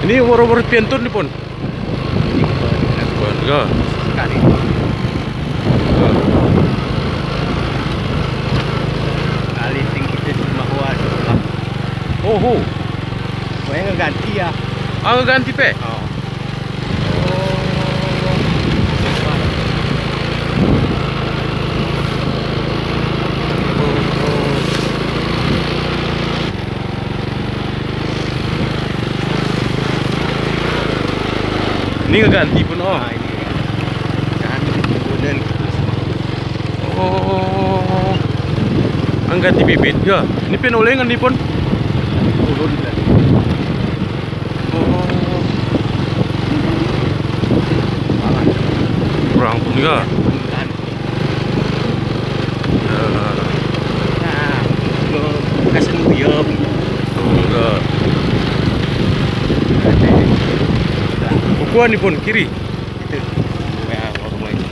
Ini umur piantun nih pun. Ya. Sekali. Kali tinggi itu cuma kuat. Oh. Saya ngeganti ya. Ah, ganti pe. Oh. Ini ngeganti pun oh. Nah, ini ya. Jangan kemudian Oh. Angganti bibit ya. Ini penolengan nih pun. turun dan Oh. Kurang pun ya. kan. Nah, kasih biom. Enggak. Bukuan nih pun kiri. Itu ya rumah ini.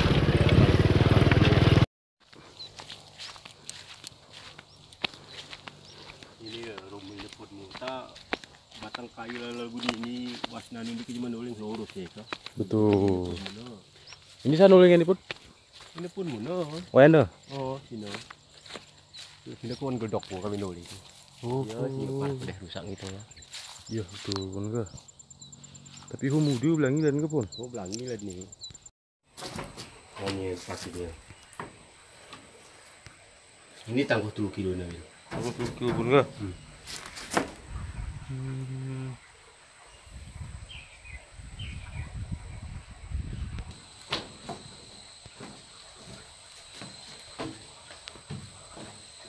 Ini ya rumah ini pun kita batang kayu lagu ini wasna ini cuma nuling lurus ya kak. Betul. Ini saya nuling ini pun. Ini pun muno. Wena. Oh, sini. Sini kan gedok kami nuling. Oh. Ya, sini part udah rusak gitu ya. Iya betul pun enggak. Tapi humudi ulangi dan ke pun. Oh, belangi lah nih. Hanya pasirnya. Ini tangguh 2 kilo nih. Aku tuh pun enggak.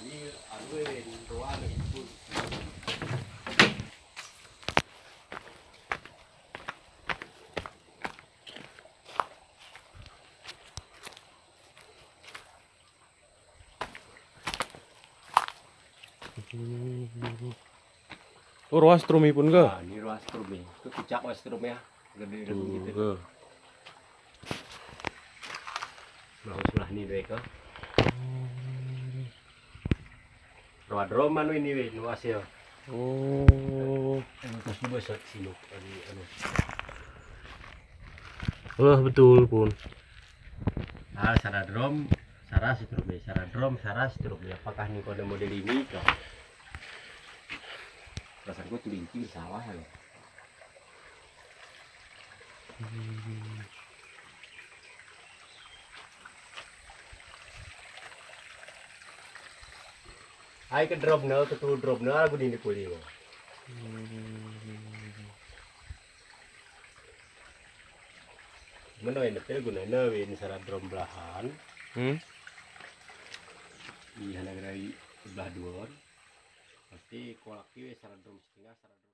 Ini aku yang ruang itu. Oh, ruas trumi pun enggak. Nah, ini ruang strum nih. Itu puncak ruang strum ya. Gede-gede gitu. Enggak. Bagus lah nih deh kok. Ruang drum anu ini weh, luas ya. Oh. Terus besar sini anu. Wah, betul pun. Ah, sarah drum, sarah strum ya. Sarah drum, sarah strum ya. Apakah nih kode model ini kok? Perasaan gue tuh sawah ya. Hai ke drop nol, ke tuh drop nol, aku dini pulih kok. Mana yang detail gunanya win sarah drum belahan. Iya, negara sebelah dua. Pasti kolak kiwe sarah drum setengah sarah drum.